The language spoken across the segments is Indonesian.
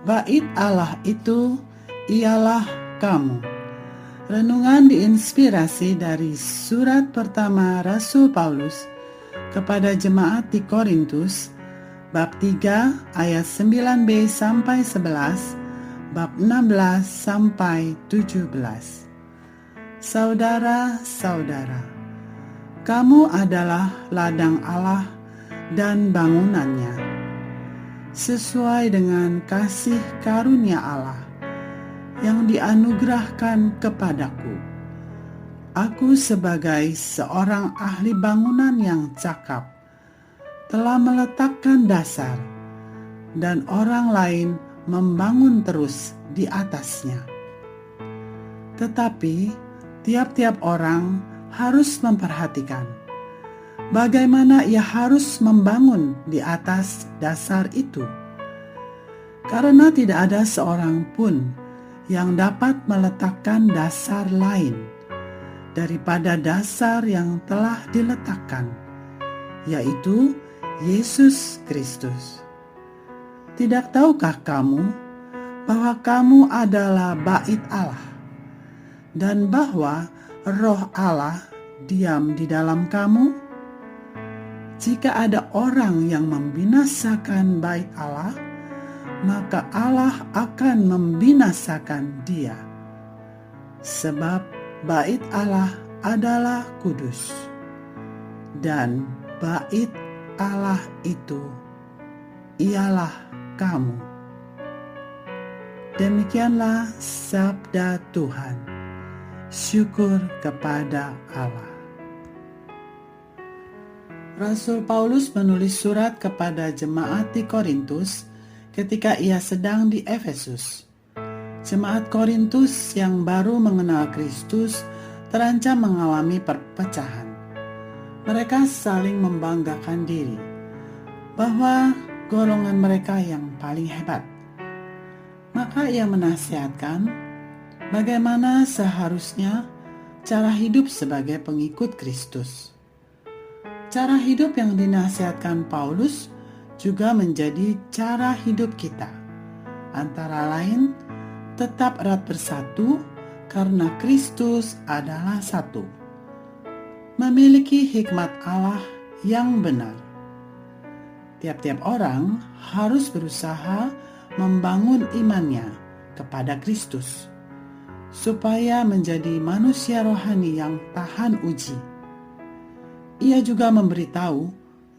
Bait Allah itu ialah kamu. Renungan diinspirasi dari surat pertama Rasul Paulus kepada jemaat di Korintus, bab 3 ayat 9b sampai 11, bab 16 sampai 17. Saudara-saudara, kamu adalah ladang Allah dan bangunannya, sesuai dengan kasih karunia Allah yang dianugerahkan kepadaku. Aku sebagai seorang ahli bangunan yang cakap telah meletakkan dasar, dan orang lain membangun terus di atasnya. Tetapi tiap-tiap orang harus memperhatikan bagaimana ia harus membangun di atas dasar itu. Karena tidak ada seorang pun yang dapat meletakkan dasar lain daripada dasar yang telah diletakkan, yaitu Yesus Kristus. Tidak tahukah kamu bahwa kamu adalah bait Allah, dan bahwa Roh Allah diam di dalam kamu? Jika ada orang yang membinasakan bait Allah, maka Allah akan membinasakan dia. Sebab bait Allah adalah kudus, dan bait Allah itu ialah kamu. Demikianlah sabda Tuhan. Syukur kepada Allah. Rasul Paulus menulis surat kepada jemaat di Korintus ketika ia sedang di Efesus. Jemaat Korintus yang baru mengenal Kristus terancam mengalami perpecahan. Mereka saling membanggakan diri bahwa golongan mereka yang paling hebat. Maka ia menasihatkan bagaimana seharusnya cara hidup sebagai pengikut Kristus. Cara hidup yang dinasihatkan Paulus juga menjadi cara hidup kita. Antara lain, tetap erat bersatu karena Kristus adalah satu. Memiliki hikmat Allah yang benar. Tiap-tiap orang harus berusaha membangun imannya kepada Kristus, supaya menjadi manusia rohani yang tahan uji. Ia juga memberitahu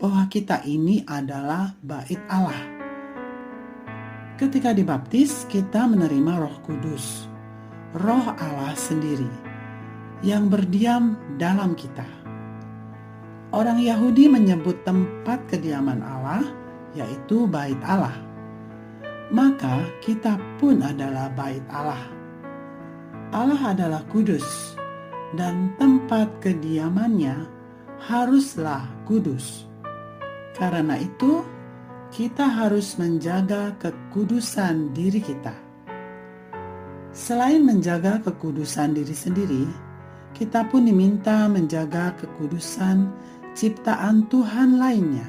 bahwa kita ini adalah bait Allah. Ketika dibaptis, kita menerima Roh Kudus, Roh Allah sendiri, yang berdiam dalam kita. Orang Yahudi menyebut tempat kediaman Allah, yaitu bait Allah. Maka kita pun adalah bait Allah. Allah adalah kudus, dan tempat kediamannya haruslah kudus. Karena itu, kita harus menjaga kekudusan diri kita. Selain menjaga kekudusan diri sendiri, kita pun diminta menjaga kekudusan ciptaan Tuhan lainnya.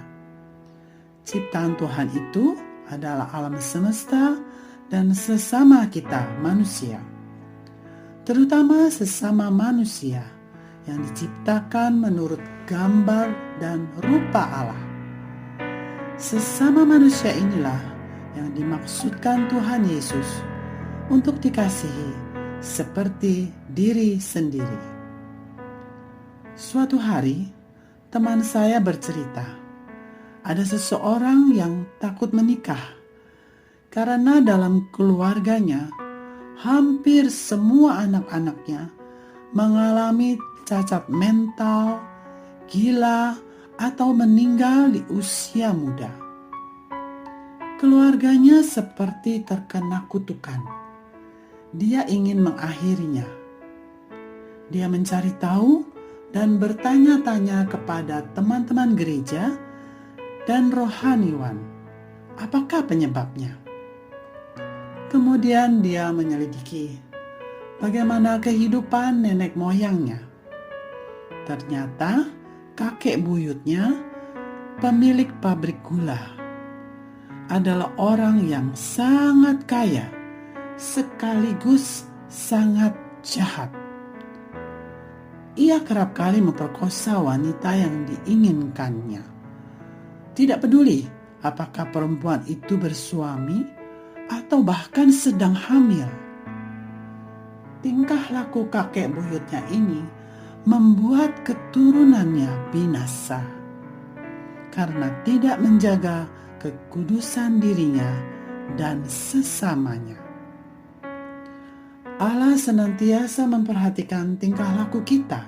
Ciptaan Tuhan itu adalah alam semesta dan sesama kita manusia, terutama sesama manusia yang diciptakan menurut gambar dan rupa Allah. Sesama manusia inilah yang dimaksudkan Tuhan Yesus untuk dikasihi seperti diri sendiri. Suatu hari, teman saya bercerita, ada seseorang yang takut menikah karena dalam keluarganya hampir semua anak-anaknya mengalami cacat mental, gila, atau meninggal di usia muda. Keluarganya seperti terkena kutukan. Dia ingin mengakhirinya. Dia mencari tahu dan bertanya-tanya kepada teman-teman gereja dan rohaniwan, apakah penyebabnya? Kemudian dia menyelidiki bagaimana kehidupan nenek moyangnya. Ternyata kakek buyutnya pemilik pabrik gula. adalah orang yang sangat kaya, sekaligus sangat jahat. Ia kerap kali memperkosa wanita yang diinginkannya. Tidak peduli apakah perempuan itu bersuami atau bahkan sedang hamil. Tingkah laku kakek buyutnya ini membuat keturunannya binasa karena tidak menjaga kekudusan dirinya dan sesamanya. Allah senantiasa memperhatikan tingkah laku kita.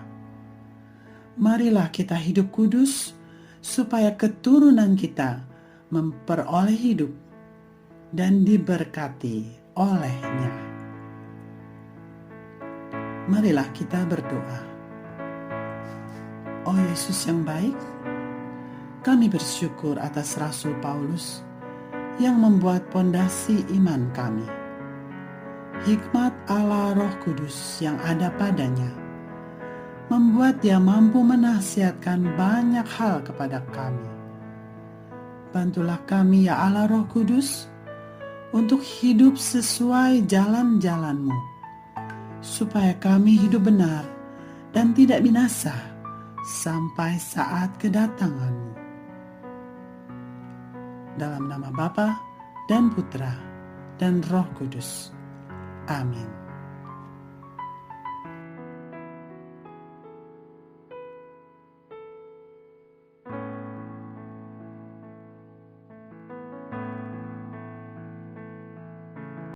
Marilah kita hidup kudus supaya keturunan kita memperoleh hidup dan diberkati olehnya. Marilah kita berdoa. Oh Yesus yang baik, kami bersyukur atas Rasul Paulus yang membuat pondasi iman kami. Hikmat Allah Roh Kudus yang ada padanya membuat dia mampu menasihatkan banyak hal kepada kami. Bantulah kami ya Allah Roh Kudus untuk hidup sesuai jalan-jalan-Mu, supaya kami hidup benar dan tidak binasa sampai saat kedatangan-Mu. Dalam nama Bapa dan Putra dan Roh Kudus. Amin.